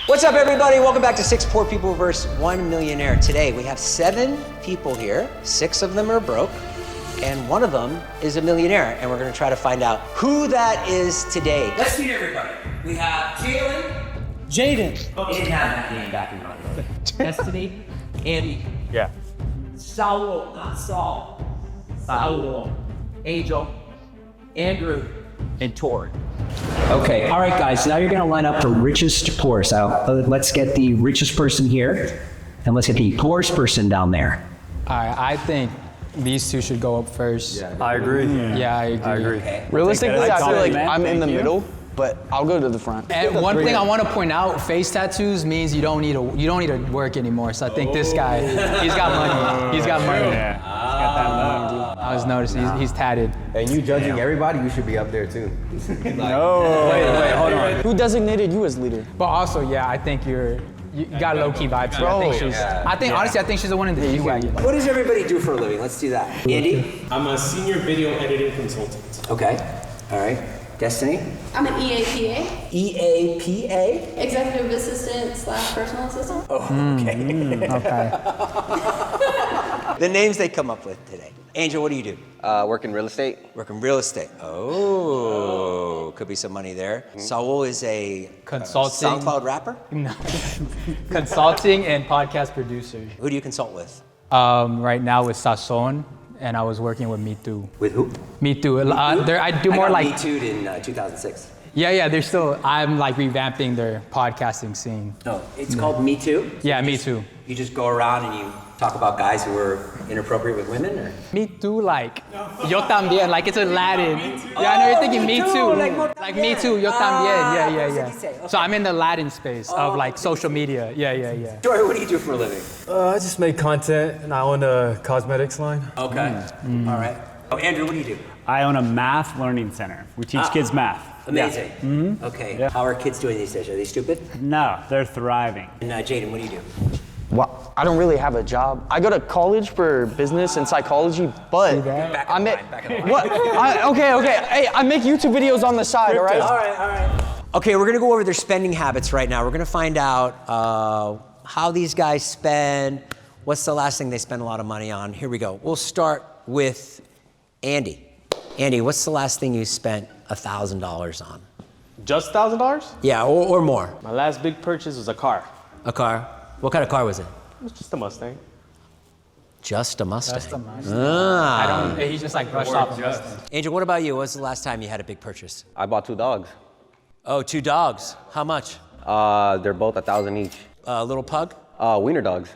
What's up, everybody? Welcome back to 6 Poor People vs. 1 Millionaire. Today, we have 7 people here. 6 of them are broke, and 1 of them is a millionaire, and we're gonna try to find out who that is today. Let's meet everybody. We have Jaden. Oh, you didn't have that name back in front. Destiny, Andy, Yeah. Saul, not Saul, Saul, Angel, Andrew, and Tori. Okay, all right, guys. Now you're gonna line up for richest to poorest. Let's get the richest person here, and let's get the poorest person down there. All right, I think these two should go up first. I agree. Yeah, I agree. Okay. Realistically, I feel like Compliment, I'm in the thank you. middle, but I'll go to the front. And one thing I want to point out: face tattoos means you don't need to work anymore. So I think this guy, he's got money. He's got money. Yeah. He's got that money, dude. I was noticing he's tatted. And you judging everybody, you should be up there too. No. Wait, hold on. Who designated you as leader? But also, yeah, I think you got low key vibes. Bro, honestly, I think she's the one in the G-Wagon. What does everybody do for a living? Let's do that. Andy? I'm a senior video editing consultant. Okay. All right. Destiny? I'm an EAPA, EAPA? executive assistant / personal assistant. Oh, okay. Okay. The names they come up with today. Angel, what do you do? Work in real estate. Work in real estate. Oh, could be some money there. Saul is a Consulting. SoundCloud rapper. No. Consulting and podcast producer. Who do you consult with? Right now with Sazon, and I was working with Me Too. With who? Me Too. I do more like. Me Too'd in 2006. Yeah. They're still. I'm like revamping their podcasting scene. No, it's called Me Too. Yeah, Me Too. You just go around and you talk about guys who are inappropriate with women, or? Me Too, like yo también, like it's a Latin. Yeah, I know you're thinking Me Too, like Me Too, yo también. Yeah. So I'm in the Latin space of like social media. Yeah. Tori, what do you do for a living? I just make content and I own a cosmetics line. Okay. All right. Oh, Andrew, what do you do? I own a math learning center. We teach kids math. Amazing. Okay. Yeah. How are kids doing these days? Are they stupid? No, they're thriving. And Jaden, what do you do? Well, I don't really have a job. I go to college for business and psychology, but I make what? Okay. Hey, I make YouTube videos on the side. All right. All right. Okay, we're gonna go over their spending habits right now. We're gonna find out how these guys spend. What's the last thing they spend a lot of money on? Here we go. We'll start with Andy. Andy, what's the last thing you spent $1,000 on? Just $1,000? Yeah, or more. My last big purchase was a car. A car. What kind of car was it? It was just a Mustang. Just a Mustang. Just a Mustang. Ah. He's just like brushed off. Angel, what about you? When was the last time you had a big purchase? I bought 2 dogs. Oh, 2 dogs. How much? They're both $1,000 each. Little pug? Wiener dogs.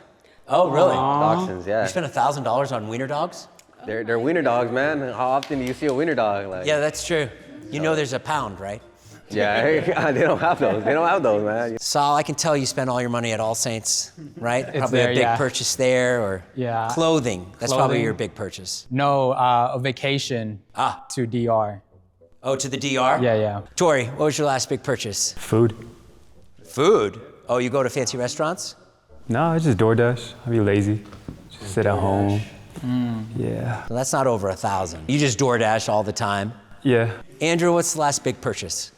Oh, really? Dachshunds, yeah. You spent $1,000 on wiener dogs? They're wiener dogs, man. How often do you see a wiener dog? Like, Yeah, that's true. You know there's a pound, right? yeah, they don't have those. They don't have those, man. Saul, I can tell you spend all your monty at All Saints, right? Probably there, a big yeah. purchase there, or clothing. That's probably Clothing. your big purchase. No, a vacation to DR. Oh, to the DR? Yeah. Tori, what was your last big purchase? Food. Food? Oh, you go to fancy restaurants? No, it's just DoorDash. I'll be lazy. Just sit at home. Yeah. Well, that's not over 1,000. You just DoorDash all the time. Yeah. Andrew, what's the last big purchase?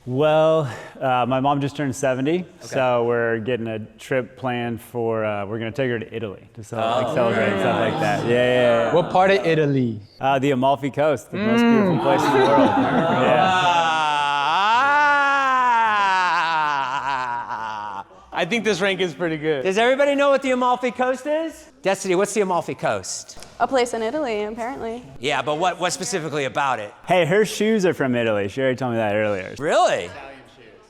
Well, my mom just turned 70, so we're getting a trip planned for, we're gonna take her to Italy to celebrate and stuff like that. Yeah. What part of Italy? The Amalfi Coast, the most beautiful place in the world. Yeah. I think this rank is pretty good. Does everybody know what the Amalfi Coast is? Destiny, what's the Amalfi Coast? A place in Italy, apparently. Yeah, but what specifically about it? Hey, her shoes are from Italy. She already told me that earlier. Really?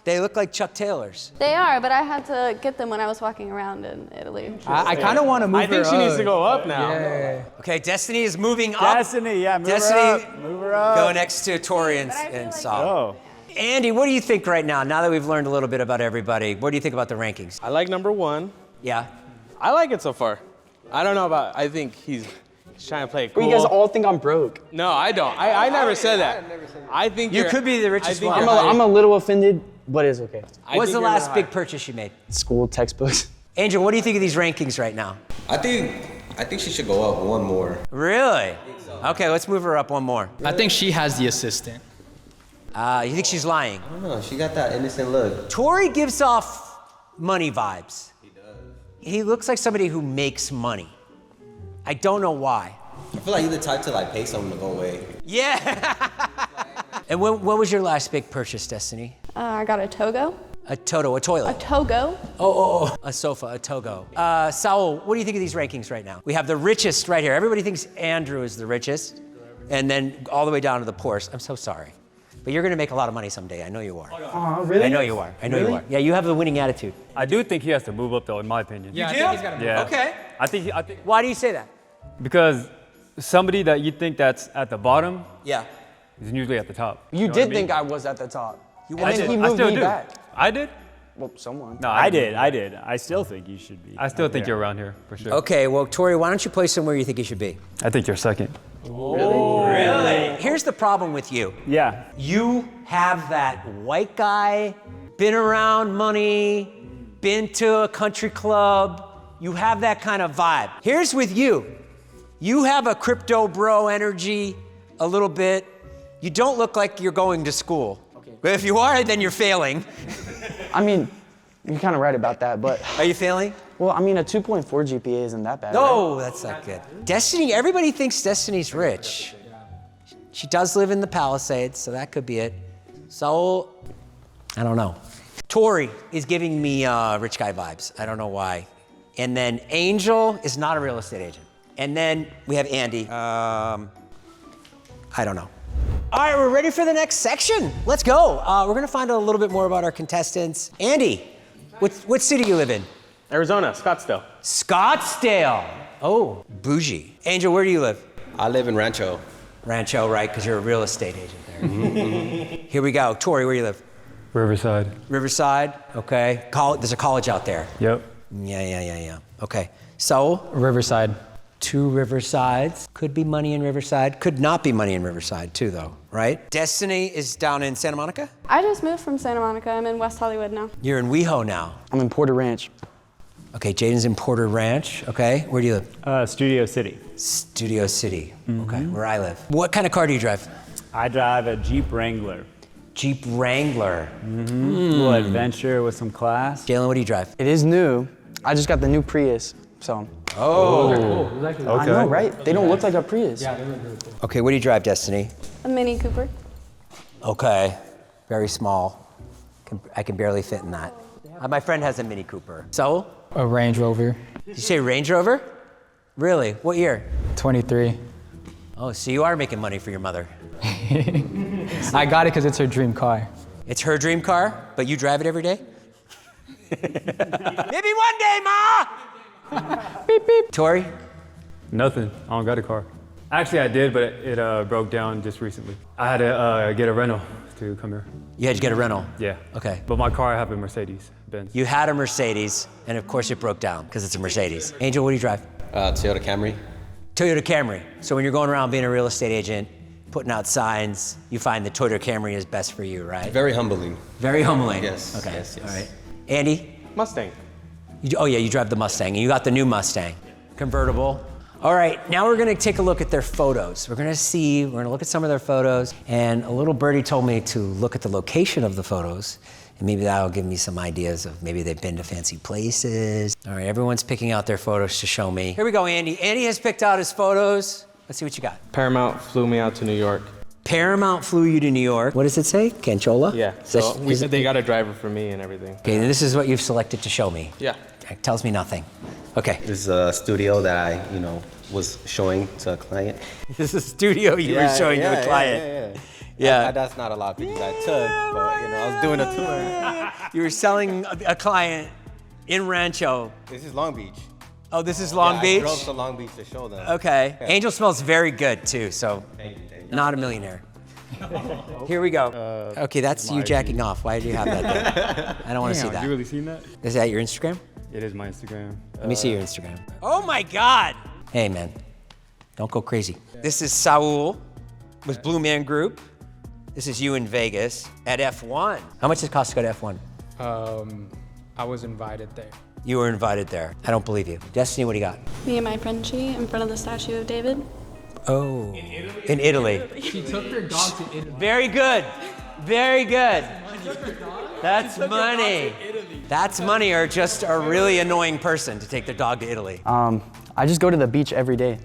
They look like Chuck Taylor's. They are, but I had to get them when I was walking around in Italy. I kind of want to move I think her she needs up. to go up now. Yeah. Okay, Destiny is moving up. Destiny, yeah, move Destiny, her up. Move her up. Go next to Tori and Saul. Oh. Andy, what do you think right now that we've learned a little bit about everybody? What do you think about the rankings? I like number 1. Yeah. I like it so far. I don't know about, I think he's trying to play it cool. But you guys all think I'm broke. No, I don't. I never said that. I think You could be the richest one. I'm a little offended, but it's okay. What's the last big purchase you made? School textbooks. Angel, what do you think of these rankings right now? I think she should go up 1 more. Really? Okay, let's move her up 1 more. I think she has the assistant. You think she's lying? I don't know. She got that innocent look. Tori gives off money vibes. He does. He looks like somebody who makes money. I don't know why. I feel like you're the type to like pay someone to go away. Yeah. And what was your last big purchase, Destiny? I got a Togo. A Toto, a toilet. A Togo. Oh, a sofa, a Togo. Saul, what do you think of these rankings right now? We have the richest right here. Everybody thinks Andrew is the richest, and then all the way down to the poorest. I'm so sorry. But you're gonna make a lot of money someday. I know you are. Oh, really? I know you are. I know you are. Yeah, you have the winning attitude. I do think he has to move up though, in my opinion. Yeah, I think he's got to Yeah. Okay. I think Why do you say that? because somebody that you think that's at the bottom Yeah. is usually at the top. You know did what I mean? think I was at the top. You And then he I moved still me do. back. I did? Well, someone. No, I did. I still think you should be. I still think Yeah. you're around here for sure. Okay, well, Tori, why don't you play somewhere you think you should be? I think you're second. Really? Here's the problem with you. Yeah. You have that white guy, been around money, been to a country club. You have that kind of vibe. Here's with you. You have a crypto bro energy a little bit. You don't look like you're going to school. But if you are, then you're failing. I mean, you're kind of right about that, but Are you failing? well, I mean, a 2.4 GPA isn't that bad. No, that's not good. Destiny, everybody thinks Destiny's rich. She does live in the Palisades, so that could be it. So, I don't know. Tori is giving me rich guy vibes. I don't know why. And then Angel is not a real estate agent. And then we have Andy. I don't know. All right, we're ready for the next section. Let's go. We're gonna find out a little bit more about our contestants. Andy, what city do you live in? Arizona, Scottsdale. Scottsdale. Oh, bougie. Angel, where do you live? I live in Rancho. Rancho, right? Because you're a real estate agent there. Here we go. Tori, where do you live? Riverside. Riverside. Okay. There's a college out there. Yep. Yeah. Okay. So, Riverside. 2 Riversides. Could be money in Riverside. Could not be money in Riverside, too, though, right? Destiny is down in Santa Monica? I just moved from Santa Monica. I'm in West Hollywood now. You're in WeHo now. I'm in Porter Ranch. Okay, Jaden's in Porter Ranch. Okay. Where do you live? Studio City. Studio City. Okay, where I live. What kind of car do you drive? I drive a Jeep Wrangler. Jeep Wrangler. Little adventure with some class. Jalen, what do you drive? It is new. I just got the new Prius, so. Okay. I know, right? They don't look like a Prius. Okay, what do you drive, Destiny? A Mini Cooper. Okay, very small. I can barely fit in that. My friend has a Mini Cooper. So, A Range Rover. did you say Range Rover? Really? What year? 23. Oh, so you are making money for your mother. I got it because it's her dream car. It's her dream car, but you drive it every day? Maybe one day, Ma! Beep, beep. Tori? Nothing. I don't got a car. Actually, I did, but it broke down just recently. I had to get a rental to come here. You had to get a rental. Yeah. Okay. But my car, I have a Mercedes Benz. You had a Mercedes, and of course it broke down because it's a Mercedes. Angel, what do you drive? Toyota Camry. Toyota Camry. So when you're going around being a real estate agent, putting out signs, you find the Toyota Camry is best for you, right? Very humbling. Very humbling. Yes, Okay. yes, yes. All right. Andy? Mustang. Oh yeah, you drive the Mustang, and you got the new Mustang. Convertible. All right, now we're gonna take a look at their photos. We're gonna look at some of their photos, and a little birdie told me to look at the location of the photos, and maybe that'll give me some ideas of maybe they've been to fancy places. All right, everyone's picking out their photos to show me. Here we go, Andy. Andy has picked out his photos. Let's see what you got. Paramount flew me out to New York. Paramount flew you to New York. What does it say? Canchola? Yeah, so they got a driver for me and everything. Okay, this is what you've selected to show me. Yeah. It tells me nothing. Okay. This is a studio that I, was showing to a client. This is a studio you were showing to a client. Yeah. That's not a lot of pictures I took, but I was doing a tour. You were selling a client in Rancho. This is Long Beach. Oh, this is Long I Beach? drove to Long Beach to show them. Okay. Angel smells very good too, so Thank you. not a millionaire. Here we go. Okay, that's you jacking off. Why did you have that there? I don't want to see Damn, that. you really seen that? Is that your Instagram? It is my Instagram. Let me see your Instagram. Oh my God. Hey man, don't go crazy. This is Saul with Blue Man Group. This is you in Vegas at F1. How much does it cost to go to F1? I was invited there. You were invited there. I don't believe you. Destiny, what do you got? Me and my Frenchie in front of the statue of David. Oh. In Italy. She took her dog to Italy. Very good. Very good. That's money. That's money or just a really annoying person to take their dog to Italy? I just go to the beach every day.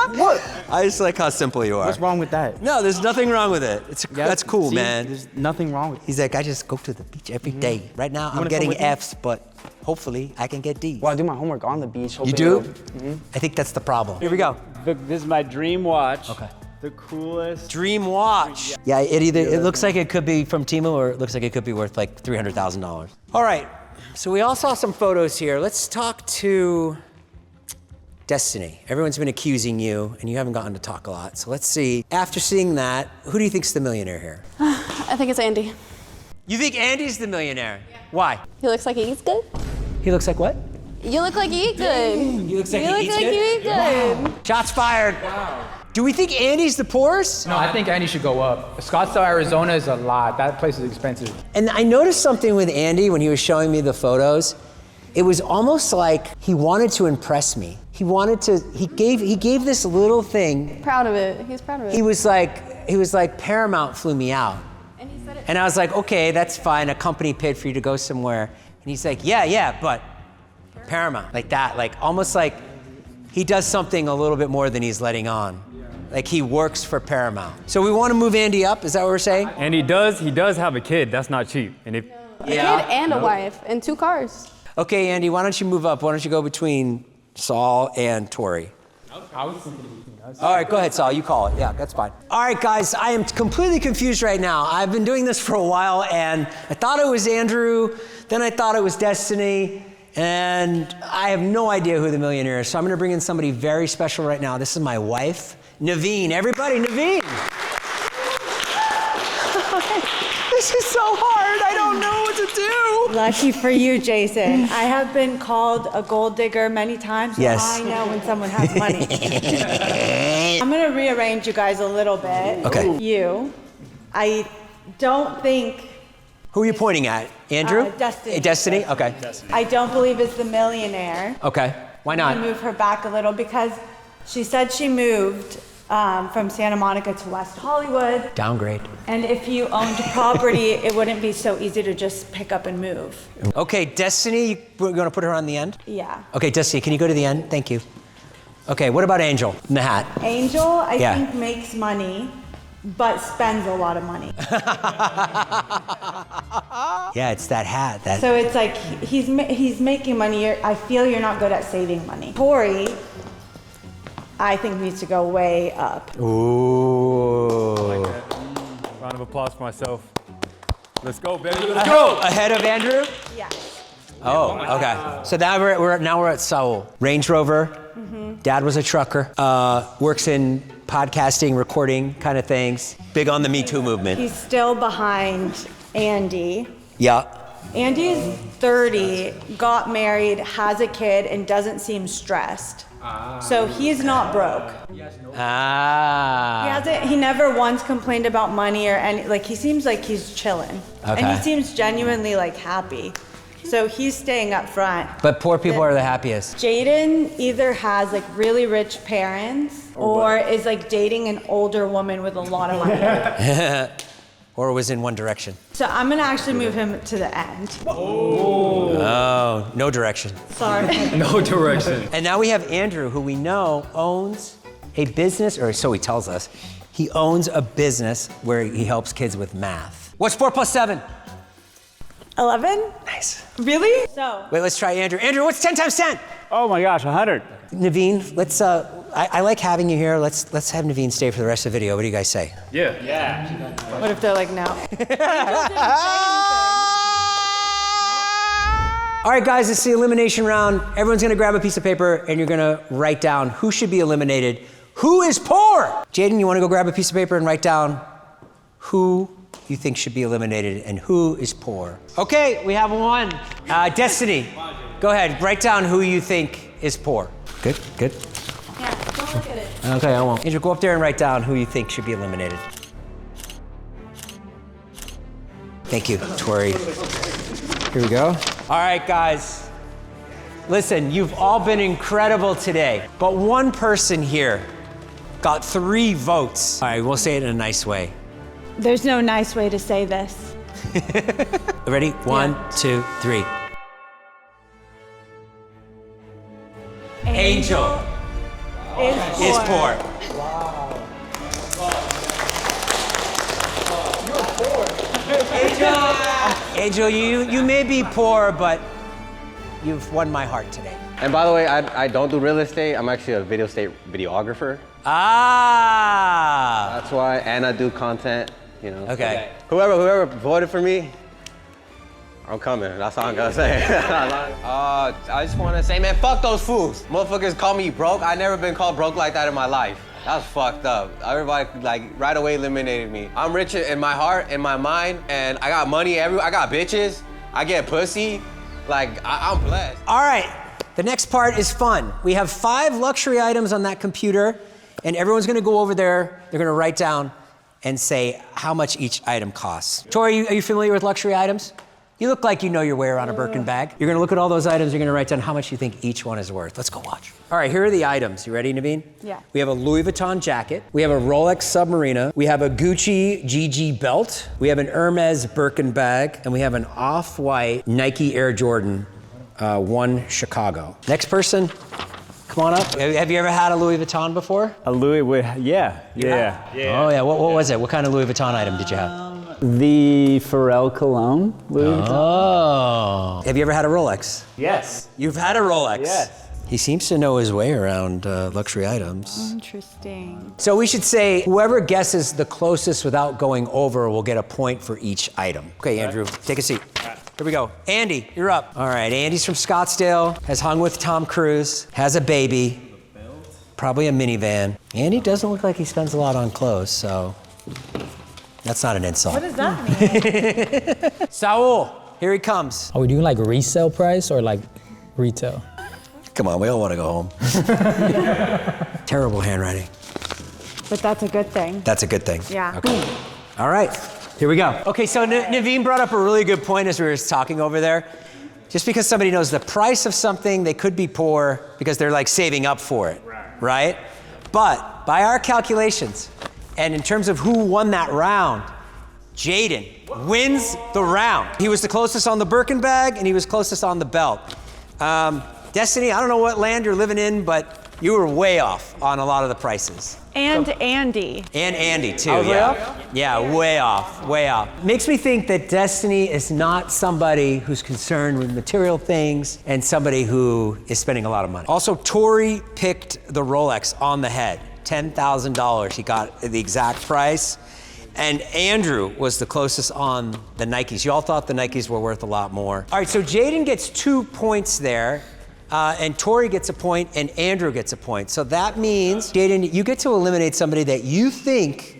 What? I just like how simple you are. What's wrong with that? No, there's nothing wrong with it. That's cool, See, man. There's nothing wrong with it. He's like, I just go to the beach every day. Right now, I'm wanna come getting with me? F's, but hopefully I can get D's. Well, I do my homework on the beach. You do? I think that's the problem. Here we go. This is my dream watch. Okay. The coolest. Dream watch. Yeah, it looks like it could be from Temu or it looks like it could be worth like $300,000. All right, so we all saw some photos here. Let's talk to Destiny. Everyone's been accusing you and you haven't gotten to talk a lot. So let's see, after seeing that, who do you think's the millionaire here? I think it's Andy. You think Andy's the millionaire? Yeah. Why? He looks like he eats good. He looks like what? You look like you eat good. He looks like You he look eats like good? you eat good. Wow. Shots fired. Wow. Do we think Andy's the poorest? No, I think Andy should go up. Scottsdale, Arizona is a lot. That place is expensive. And I noticed something with Andy when he was showing me the photos. It was almost like he wanted to impress me. He gave this little thing. Proud of it. He's proud of it. He was like, Paramount flew me out. And he said it. And I was like, okay, that's fine. A company paid for you to go somewhere. And he's like, yeah, but Paramount. Like that, like almost like he does something a little bit more than he's letting on. Like he works for Paramount. So we want to move Andy up, is that what we're saying? And he does have a kid. That's not cheap. And if A kid and a wife and 2 cars. Okay, Andy, why don't you move up? Why don't you go between Saul and Tori? I was thinking between us. All right, go ahead, Saul. You call it. Yeah, that's fine. All right, guys, I am completely confused right now. I've been doing this for a while, and I thought it was Andrew, then I thought it was Destiny, and I have no idea who the millionaire is. So I'm going to bring in somebody very special right now. This is my wife, Naveen. Everybody, Naveen. This is so hard. I don't know what to do. Lucky for you, Jason. I have been called a gold digger many times. So Yes. I know when someone has money. I'm going to rearrange you guys a little bit. Okay. You. I don't think. Who are you pointing at? Andrew? Destiny. Destiny? Okay. I don't believe it's the millionaire. Okay. Why I'm going not? to move her back a little because she said she moved from Santa Monica to West Hollywood. Downgrade. And if you owned property, it wouldn't be so easy to just pick up and move. Okay, Destiny, we're going to put her on the end? Yeah. Okay, Destiny, can you go to the end? Thank you. Okay, what about Angel in the hat? Angel, I Yeah. think, makes money, but spends a lot of money. Yeah, it's that hat. That. So it's like he's making money. I feel you're not good at saving money. Tori, I think, needs to go way up. Ooh. round of applause for myself. Let's go, baby. Let's go. Ahead of Andrew? Yeah. Oh, okay. So now we're at Saul. Range Rover. Dad was a trucker. Works in podcasting, recording kind of things. Big on the Me Too movement. He's still behind Andy. Yeah. Andy's 30, got married, has a kid, and doesn't seem stressed. So he's not broke. Ah. He never once complained about money or any, like he seems like he's chilling. Okay. And he seems genuinely like happy. So he's staying up front. But poor people are the happiest. Jaden either has like really rich parents or is like dating an older woman with a lot of money. Or was in one direction. So I'm gonna actually move him to the end. Oh, no direction. Sorry. No direction. And now we have Andrew, who we know owns a business, or so he tells us. He owns a business where he helps kids with math. What's 4 plus 7? 11? Nice. Really? So. Wait, let's try Andrew. Andrew, what's 10 times 10? Oh my gosh, 100. Naveen, let's, I like having you here. Let's have Naveen stay for the rest of the video. What do you guys say? Yeah. What if they're like, no? All right, guys, it's the elimination round. Everyone's gonna grab a piece of paper and you're gonna write down who should be eliminated. Who is poor? Jaden, you wanna go grab a piece of paper and write down who you think should be eliminated and who is poor? Okay, we have one. Destiny, go ahead, write down who you think is poor. Good, good. Yeah, don't look at it. Okay, I won't. Andrew, go up there and write down who you think should be eliminated. Thank you, Tori. Here we go. All right, guys. Listen, you've all been incredible today, but one person here got 3 votes. All right, we'll say it in a nice way. There's no nice way to say this. Ready? 1, 2, 3. Angel is poor. Angel, you may be poor, but you've won my heart today. And by the way, I don't do real estate. I'm actually a videographer. Ah. That's why, and I do content, you know. Okay. Whoever voted for me, I'm coming. That's all I'm gonna say. I just wanna say, man, fuck those fools. Motherfuckers call me broke. I never been called broke like that in my life. That's fucked up. Everybody like right away eliminated me. I'm rich in my heart, in my mind, and I got money everywhere. I got bitches. I get pussy. Like, I'm blessed. All right, the next part is fun. We have 5 luxury items on that computer, and everyone's gonna go over there. They're gonna write down and say how much each item costs. Tori, are you familiar with luxury items? You look like you know your way around a Birkin bag. You're gonna look at all those items, you're gonna write down how much you think each one is worth. Let's go watch. All right, here are the items. You ready, Naveen? Yeah. We have a Louis Vuitton jacket. We have a Rolex Submarina. We have a Gucci GG belt. We have an Hermes Birkin bag. And we have an off-white Nike Air Jordan 1 Chicago. Next person, come on up. Have you ever had a Louis Vuitton before? A Louis, yeah. Oh yeah, what was it? What kind of Louis Vuitton item did you have? The Pharrell Cologne Louis Vuitton. Oh. Have you ever had a Rolex? Yes. You've had a Rolex? Yes. He seems to know his way around luxury items. Interesting. So we should say whoever guesses the closest without going over will get a point for each item. Okay, Andrew, take a seat. Here we go. Andy, you're up. All right, Andy's from Scottsdale, has hung with Tom Cruise, has a baby, probably a minivan. Andy doesn't look like he spends a lot on clothes, so that's not an insult. What does that mean? Saul, here he comes. Are we doing like resale price or like retail? Come on, we all want to go home. Terrible handwriting. But that's a good thing. That's a good thing. Yeah. Okay. All right, here we go. Okay, so Naveen brought up a really good point as we were talking over there. Just because somebody knows the price of something, they could be poor because they're like saving up for it, right? But by our calculations, and in terms of who won that round, Jaden wins the round. He was the closest on the Birkin bag and he was closest on the belt. Destiny, I don't know what land you're living in, but you were way off on a lot of the prices. And Andy. And Andy too, I was yeah. way off? Yeah, way off, way off. Makes me think that Destiny is not somebody who's concerned with material things and somebody who is spending a lot of money. Also, Tori picked the Rolex on the head, $10,000. He got the exact price. And Andrew was the closest on the Nikes. You all thought the Nikes were worth a lot more. All right, so Jaden gets 2 points there. And Tori gets a point, and Andrew gets a point. So that means, Jaden, you get to eliminate somebody that you think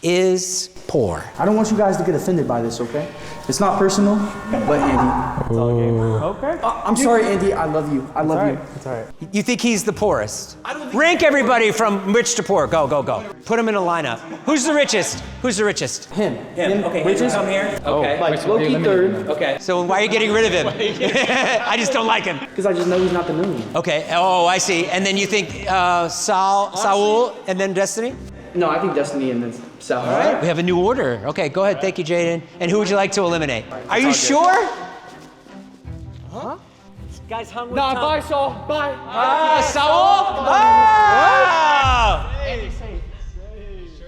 is poor. I don't want you guys to get offended by this, okay? It's not personal, but Andy. It's all game. Okay. I'm sorry, Andy. I love you. I love you. It's all right. You think he's the poorest? Rank everybody from rich to poor. Go, go, go. Put them in a lineup. Who's the richest? Who's the richest? Him. Okay, Richest. come here. Okay. Like Loki third, Okay. So why are you getting rid of him? I just don't like him. because I just know he's not the millionaire. Okay. Oh, I see. And then you think Saul, and then Destiny? No, I think Destiny and then Sal. All right. We have a new order. Okay, go ahead. Thank you, Jaden. And who would you like to eliminate? Are you sure? Huh? This guy's hung with Tom. Bye, Saul. Bye. Saul? Oh!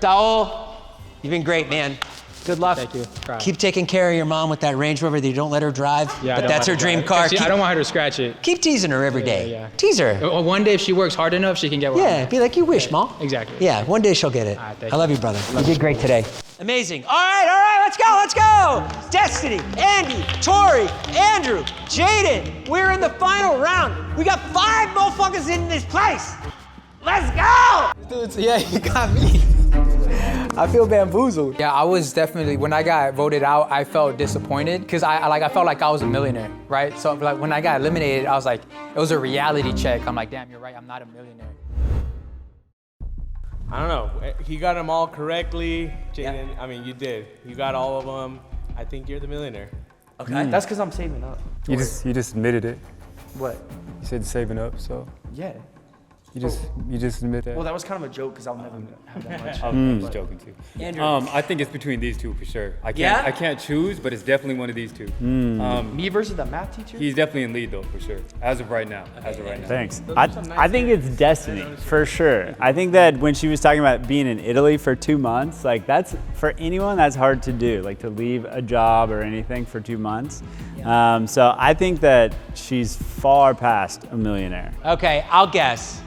Saul, you've been great, man. Good luck. Thank you. Keep taking care of your mom with that Range Rover that you don't let her drive. Yeah, but that's her dream car. I don't want her to scratch it. Keep teasing her every day. Yeah. Tease her. One day if she works hard enough, she can get one. Yeah, be like, you wish, Mom. Exactly. Yeah, one day she'll get it. Thank I love you, brother. You did great today. Amazing. All right, let's go. Destiny, Andy, Tori, Andrew, Jaden. We're in the final round. We got 5 motherfuckers in this place. Let's go. Dude, yeah, you got me. I feel bamboozled. Yeah, I was definitely, when I got voted out, I felt disappointed because I felt like I was a millionaire, right? So like when I got eliminated, I was like, it was a reality check. I'm like, damn, you're right, I'm not a millionaire. I don't know. He got them all correctly. Jaden, I mean, you did. You got all of them. I think you're the millionaire. Okay. That's because I'm saving up. You just admitted it. What? You said saving up, so. Yeah. You just admit that? Well, that was kind of a joke because I'll never have that much. I'm just joking too. Andrew. I think it's between these two for sure. Yeah? I can't choose, but it's definitely one of these two. Me versus the math teacher? He's definitely in lead though, for sure. As of right now. Thanks. I think it's destiny, for sure. I think that when she was talking about being in Italy for 2 months, like that's, for anyone, that's hard to do, like to leave a job or anything for 2 months. So I think that she's far past a millionaire. Okay, I'll guess.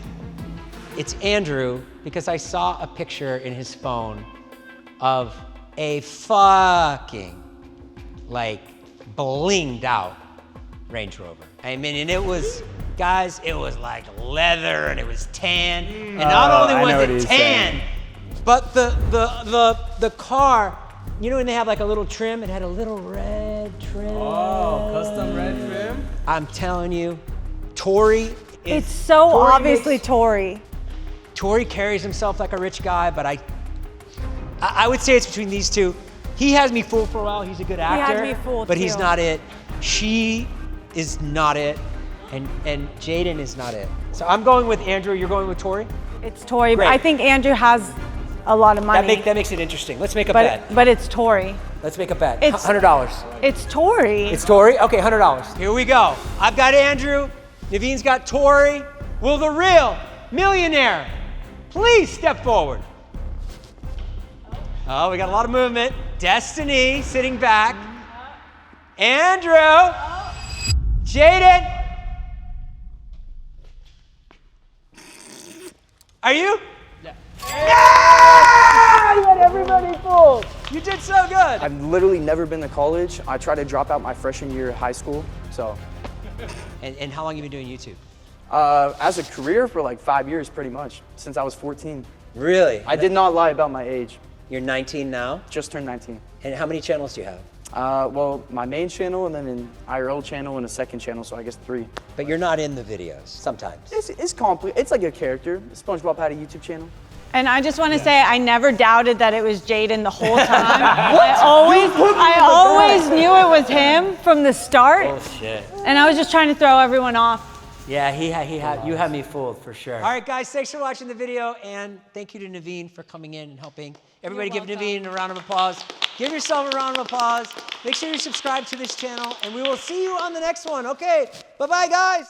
It's Andrew because I saw a picture in his phone of a fucking, like, blinged out Range Rover. I mean, and it was, guys, it was like leather and it was tan. And not only was it tan, but the car, you know when they have like a little trim, it had a little red trim. Oh, custom red trim? I'm telling you, Tori It's so obviously Tori. Tori carries himself like a rich guy, but I would say it's between these two. He has me fooled for a while. He's a good actor, me fooled but he's too. not it. She is not it, and Jaden is not it. So I'm going with Andrew. You're going with Tori. It's Tori. Great. I think Andrew has a lot of money. That makes it interesting. Let's make a bet. But it's Tori. Let's make a bet. It's- $100. It's Tori. It's Tori? Okay, $100. Here we go. I've got Andrew. Naveen's got Tori. Will the real millionaire please step forward? Oh, we got a lot of movement. Destiny sitting back. Andrew. Jaden. Are you? Yeah! You had everybody fooled. You did so good. I've literally never been to college. I tried to drop out my freshman year of high school, so. And how long have you been doing YouTube? As a career for like 5 years, pretty much, since I was 14. Really? I did not lie about my age. You're 19 now? Just turned 19. And how many channels do you have? Well, my main channel and then an IRL channel and a second channel, so I guess 3. But you're not in the videos sometimes. It's complete. It's like a character. SpongeBob had a YouTube channel. And I just want to say, I never doubted that it was Jaden the whole time. I always knew it was him from the start. Oh shit. And I was just trying to throw everyone off. Yeah, you had me fooled for sure. All right, guys, thanks for watching the video, and thank you to Naveen for coming in and helping. Everybody give Naveen a round of applause. Give yourself a round of applause. Make sure you subscribe to this channel, and we will see you on the next one. Okay, bye-bye, guys.